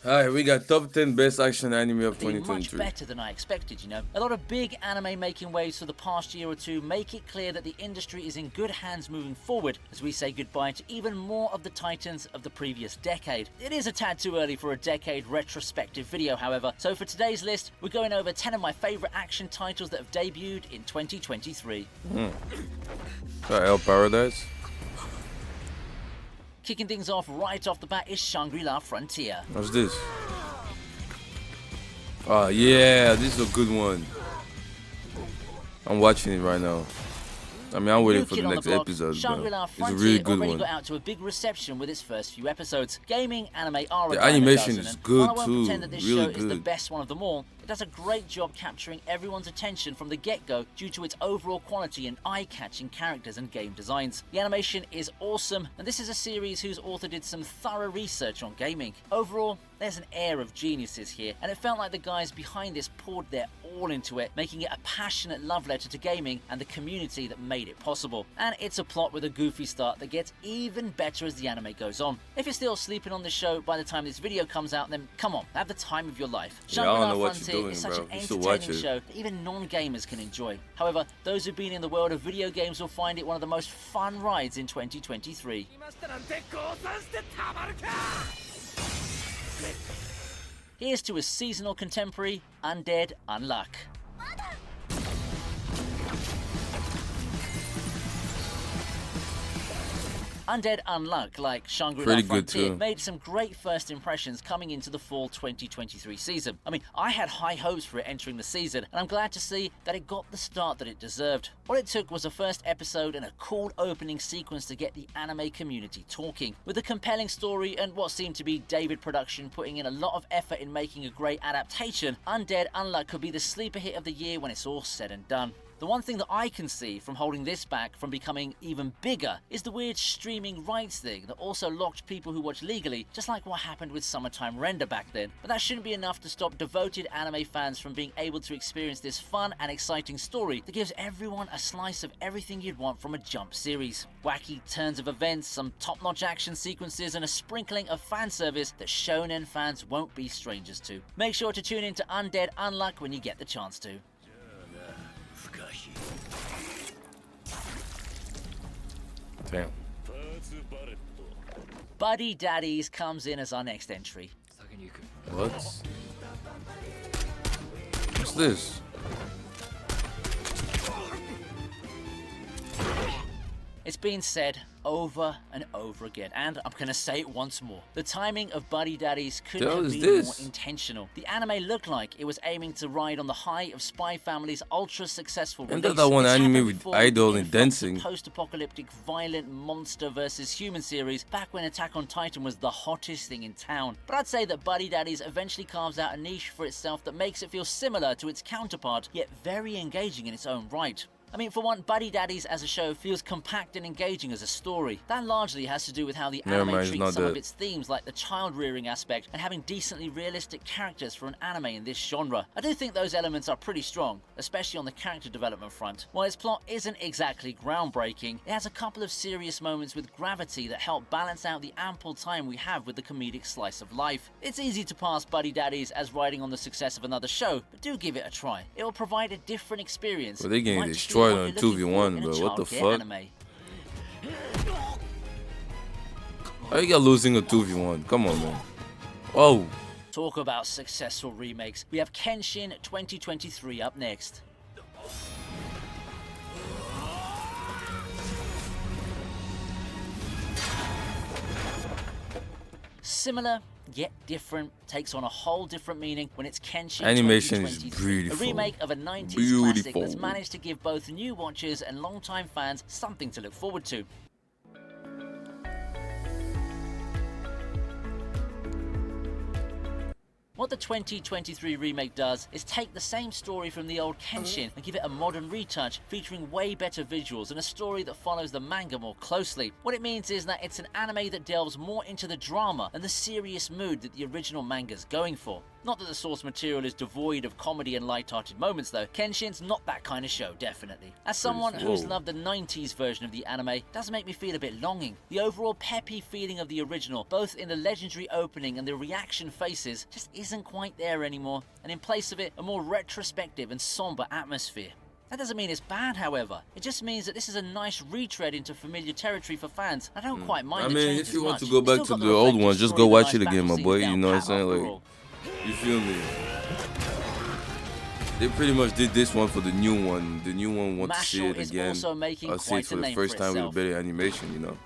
Alright, we got top 10 best action anime of Much 2023. better than I expected, you know. A lot of big anime making waves for the past year or two make it clear that the industry is in good hands moving forward as we say goodbye to even more of the titans of the previous decade. It is a tad too early for a decade retrospective video, however, so for today's list, we're going over 10 of my favourite action titles that have debuted in 2023. Hell Paradise. Kicking things off right off the bat is Shangri-La Frontier. What's this? Oh yeah, this is a good one. I'm watching it right now. I mean, I'm waiting New for kid the on next block, episode, Shangri-La but it's a Frontier really good already one. got out to a big reception with its first few episodes. Gaming anime are a The dime a animation dozen, is and good while I won't too, pretend that this really show is the good. best one of them all, it does a great job capturing everyone's attention from the get-go due to its overall quality and eye-catching characters and game designs. The animation is awesome, and this is a series whose author did some thorough research on gaming. Overall, there's an air of geniuses here, and it felt like the guys behind this poured their all into it, making it a passionate love letter to gaming and the community that made it possible. And it's a plot with a goofy start that gets even better as the anime goes on. If you're still sleeping on the show by the time this video comes out, then come on, have the time of your life. Yeah, I don't Shangri-La know what you're Frontier doing, is such bro. an You should watch entertaining it. show that even non-gamers can enjoy. However, those who've been in the world of video games will find it one of the most fun rides in 2023. Here's to a seasonal contemporary, Undead Unluck. Undead Unluck, like Shangri-La Pretty good Frontier, too. made some great first impressions coming into the fall 2023 season. I mean, I had high hopes for it entering the season, and I'm glad to see that it got the start that it deserved. All it took was a first episode and a cool opening sequence to get the anime community talking. With a compelling story and what seemed to be David Production putting in a lot of effort in making a great adaptation, Undead Unluck could be the sleeper hit of the year when it's all said and done. The one thing that I can see from holding this back from becoming even bigger is the weird streaming rights thing that also locked people who watch legally, just like what happened with Summertime Render back then. But that shouldn't be enough to stop devoted anime fans from being able to experience this fun and exciting story that gives everyone a slice of everything you'd want from a Jump series. Wacky turns of events, some top-notch action sequences, and a sprinkling of fan service that shonen fans won't be strangers to. Make sure to tune in to Undead Unluck when you get the chance to. Damn. Buddy Daddies comes in as our next entry. What? What's this? It's been said over and over again, and I'm gonna say it once more. The timing of Buddy Daddies couldn't The hell have is been more this? intentional. The anime looked like it was aiming to ride on the high of Spy Family's ultra-successful Ain't release. that one It's anime happened with before idol the and influx of dancing? Post-apocalyptic violent monster versus human series back when Attack on Titan was the hottest thing in town. But I'd say that Buddy Daddies eventually carves out a niche for itself that makes it feel similar to its counterpart, yet very engaging in its own right. I mean, for one, Buddy Daddies as a show feels compact and engaging as a story. That largely has to do with how the Never anime mind, it's treats not some of that. its themes, like the child-rearing aspect and having decently realistic characters for an anime in this genre. I do think those elements are pretty strong, especially on the character development front. While its plot isn't exactly groundbreaking, it has a couple of serious moments with gravity that help balance out the ample time we have with the comedic slice of life. It's easy to pass Buddy Daddies as riding on the success of another show, but do give it a try. It will provide a different experience. Well, they getting Might just be destroyed what on you're looking 2v1, for in a bro. What the childcare fuck? anime. How you got losing a 2v1? Come on, man. Oh, Talk about successful remakes. We have Kenshin 2023 up next. Similar yet different, takes on a whole different meaning when it's Kenshin Animation is 2023, beautiful. a remake of a 90s classic Beautiful. that's managed to give both new watchers and longtime fans something to look forward to. What the 2023 remake does is take the same story from the old Kenshin and give it a modern retouch, featuring way better visuals and a story that follows the manga more closely. What it means is that it's an anime that delves more into the drama and the serious mood that the original manga's going for. Not that the source material is devoid of comedy and light-hearted moments though. Kenshin's not that kind of show, definitely. As someone who's loved the 90s version of the anime, it does make me feel a bit longing. The overall peppy feeling of the original, both in the legendary opening and the reaction faces, just isn't quite there anymore, and in place of it, a more retrospective and somber atmosphere. That doesn't mean it's bad, however. It just means that this is a nice retread into familiar territory for fans. I don't quite mind. I the mean, changes if you want much. to go It's back still to got the old reflective ones, just story go of watch the it nice again, my battle boy. scenes You know what I'm down saying? pat after Like, all. you feel me? They pretty much did this one for the new one. The new one wants to see Mashle it is again. also making I'll see quite it a for the name first for time with a itself. better animation, you know.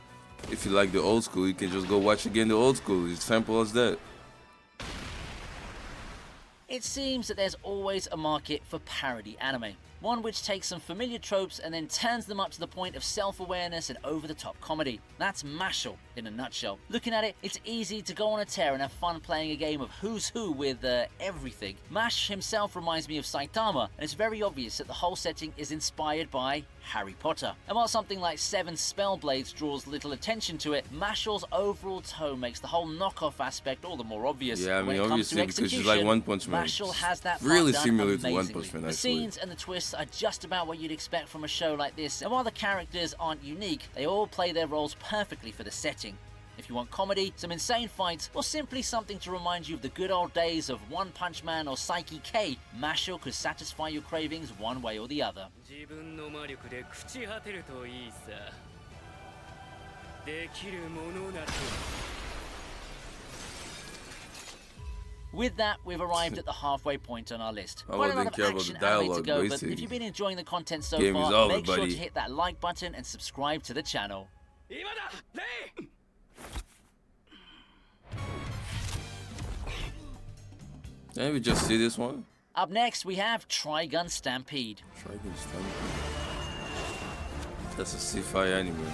If you like the old school, you can just go watch again the old school. It's simple as that. It seems that there's always a market for parody anime. One which takes some familiar tropes and then turns them up to the point of self-awareness and over-the-top comedy. That's Mashle in a nutshell. Looking at it, it's easy to go on a tear and have fun playing a game of who's who with everything. Mash himself reminds me of Saitama, and it's very obvious that the whole setting is inspired by Harry Potter. And while something like Seven Spellblades draws little attention to it, Mashle's overall tone makes the whole knockoff aspect all the more obvious. Yeah, I When mean, it comes to obviously, because she's like execution, One Punch Man. Mashle has that Really part done similar to One amazingly. Punch Man, The actually. scenes and the twists are just about what you'd expect from a show like this, and while the characters aren't unique, they all play their roles perfectly for the setting. If you want comedy, some insane fights, or simply something to remind you of the good old days of One Punch Man or Psyche K, Mashle could satisfy your cravings one way or the other. 自分の魔力で朽ち果てるといいさ。できるものなら。 With that, we've arrived at the halfway point on our list. I Quite a wouldn't lot of care about action the anime to dialogue, go, but basically. if you've been enjoying the content so Game is far, over, make sure buddy. to hit that like button and subscribe to the channel. 今だレイ Can we just see this one? Up next, we have Trigun Stampede. Trigun Stampede. That's a sci-fi anime.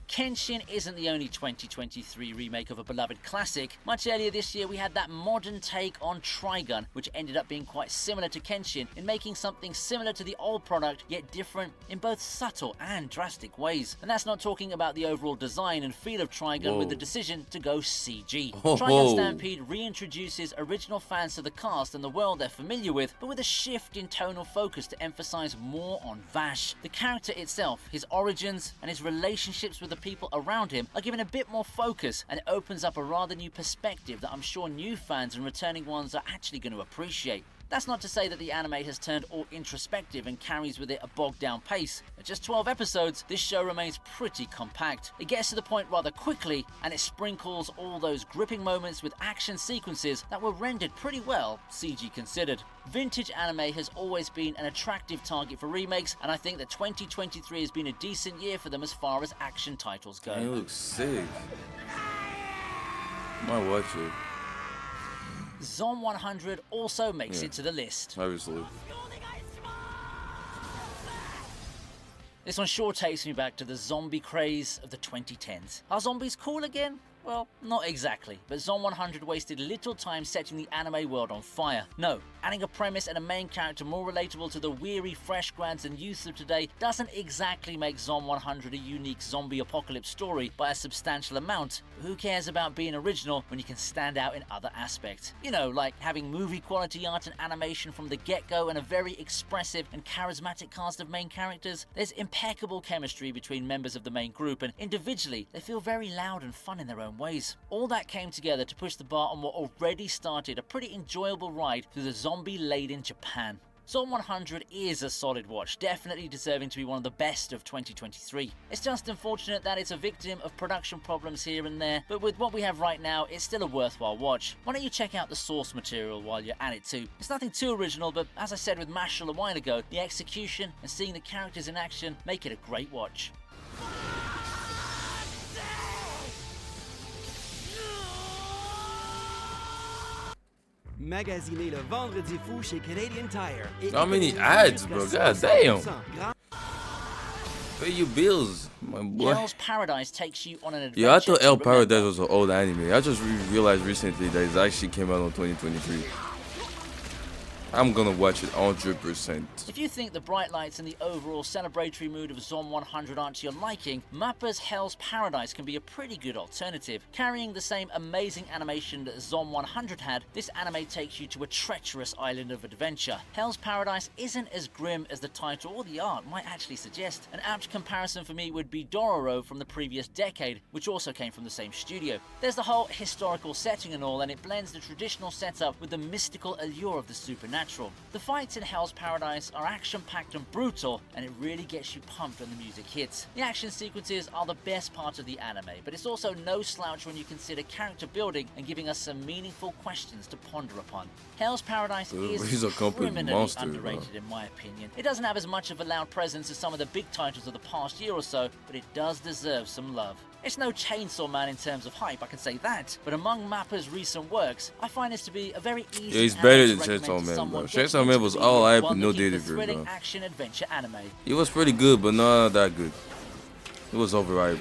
Kenshin isn't the only 2023 remake of a beloved classic. Much earlier this year, we had that modern take on Trigun, which ended up being quite similar to Kenshin in making something similar to the old product, yet different in both subtle and drastic ways. And that's not talking about the overall design and feel of Trigun with the decision to go CG. Trigun Stampede reintroduces original fans to the cast and the world they're familiar with, but with a shift in tonal focus to emphasize more on Vash. The character itself, his origins, and his relationships with the people around him are given a bit more focus, and it opens up a rather new perspective that I'm sure new fans and returning ones are actually going to appreciate. That's not to say that the anime has turned all introspective and carries with it a bogged down pace. At just 12 episodes, this show remains pretty compact. It gets to the point rather quickly, and it sprinkles all those gripping moments with action sequences that were rendered pretty well, CG considered. Vintage anime has always been an attractive target for remakes, and I think that 2023 has been a decent year for them as far as action titles go. It looks sick. Might watch it. Zom 100 also makes it to the list. Obviously. This one sure takes me back to the zombie craze of the 2010s. Are zombies cool again? Well, not exactly, but Zom 100 wasted little time setting the anime world on fire. No, adding a premise and a main character more relatable to the weary fresh grads and youth of today doesn't exactly make Zom 100 a unique zombie apocalypse story by a substantial amount, but who cares about being original when you can stand out in other aspects? You know, like having movie quality art and animation from the get-go and a very expressive and charismatic cast of main characters. There's impeccable chemistry between members of the main group, and individually they feel very loud and fun in their own ways. All that came together to push the bar on what already started a pretty enjoyable ride through the zombie-laden Japan. Zom 100 is a solid watch, definitely deserving to be one of the best of 2023. It's just unfortunate that it's a victim of production problems here and there, but with what we have right now, it's still a worthwhile watch. Why don't you check out the source material while you're at it too? It's nothing too original, but as I said with Mashle a while ago, the execution and seeing the characters in action make it a great watch. Magasiné le vendredi fou chez Canadian Tire. How many ads, bro? God damn. Pay your bills, my boy. Hell's Paradise takes you on an adventure. Yeah, I thought to El remember. Paradise was an old anime. I just realized recently that it actually came out in 2023. I'm gonna watch it 100%. If you think the bright lights and the overall celebratory mood of Zom 100 aren't to your liking, Mappa's Hell's Paradise can be a pretty good alternative. Carrying the same amazing animation that Zom 100 had, this anime takes you to a treacherous island of adventure. Hell's Paradise isn't as grim as the title or the art might actually suggest. An apt comparison for me would be Dororo from the previous decade, which also came from the same studio. There's the whole historical setting and all, and it blends the traditional setup with the mystical allure of the supernatural. The fights in Hell's Paradise are action-packed and brutal, and it really gets you pumped when the music hits. The action sequences are the best part of the anime, but it's also no slouch when you consider character building and giving us some meaningful questions to ponder upon. Hell's Paradise He's a is complete criminally monster, underrated in my opinion. It doesn't have as much of a loud presence as some of the big titles of the past year or so, but it does deserve some love. It's no Chainsaw Man in terms of hype, I can say that, but among Mappa's recent works, I find this to be a very easy Yeah, he's anime better to than recommend Chainsaw to Man, someone bro. getting Chainsaw Man into was the all genre hype while and no looking for delivery, thrilling bro. action-adventure anime. It was pretty good, but not that good. It was overhyped.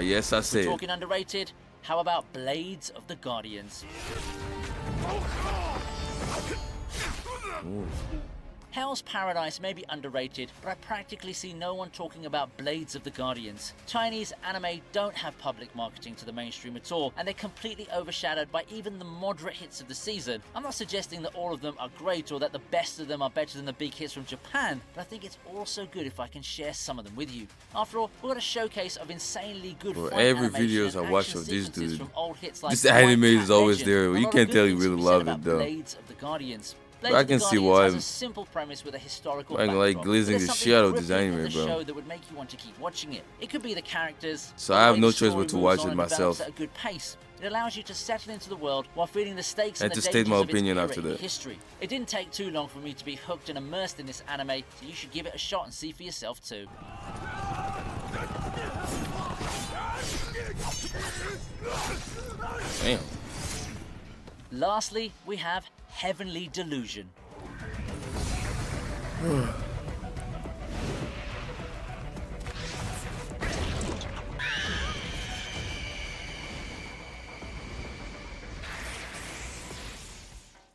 Yes, I said. Talking underrated, how about Blades of the Guardians? Ooh. Hell's Paradise may be underrated, but I practically see no one talking about Blades of the Guardians. Chinese anime don't have public marketing to the mainstream at all, and they're completely overshadowed by even the moderate hits of the season. I'm not suggesting that all of them are great or that the best of them are better than the big hits from Japan, but I think it's also good if I can share some of them with you. After all, we've got a showcase of insanely good Bro, fight every animation videos I and watch action of this sequences dude, from old hits like this anime White is Cat always Legend, there. and a You lot of can't good tell you things to really be said love about it, though. Blades of the Guardians. I Blades of can the see Guardians why. has a simple premise with a historical I'm like backdrop, glazing but there's the something shit out of this gripping in anime, the bro. show that would make you want to keep watching it. It could be the characters. So the I have way no the choice story but to moves watch on it and develops myself. at a good pace. It allows you to settle into the world while feeling the stakes And and the to state dangers my of its opinion era after in that. history. It didn't take too long for me to be hooked and immersed in this anime, so you should give it a shot and see for yourself too. Damn. Lastly, we have Heavenly Delusion.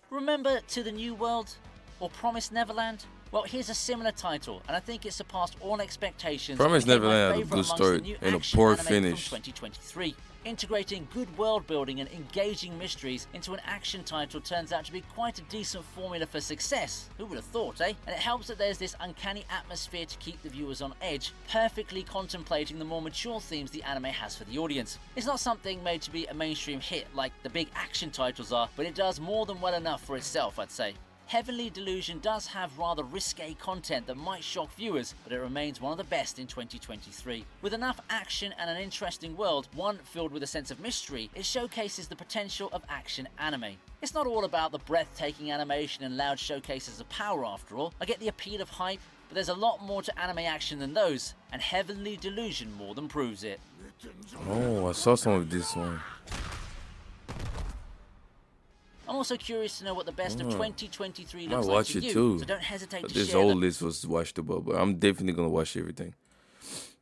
Remember To the New World? Or Promised Neverland? Well, here's a similar title, and I think it surpassed all expectations. Promised and became my Neverland had a favourite good amongst story the new and a action poor anime finish. From 2023. Integrating good world building and engaging mysteries into an action title turns out to be quite a decent formula for success. Who would have thought, eh? And it helps that there's this uncanny atmosphere to keep the viewers on edge, perfectly contemplating the more mature themes the anime has for the audience. It's not something made to be a mainstream hit like the big action titles are, but it does more than well enough for itself, I'd say. Heavenly Delusion does have rather risque content that might shock viewers, but it remains one of the best in 2023. With enough action and an interesting world, one filled with a sense of mystery, it showcases the potential of action anime. It's not all about the breathtaking animation and loud showcases of power after all. I get the appeal of hype, but there's a lot more to anime action than those, and Heavenly Delusion more than proves it. Oh, I saw some of this one. I'm also curious to know what the best of 2023 I might looks like watch to it you, too. so don't hesitate But to this share whole them. list was watchable, but I'm definitely gonna watch everything.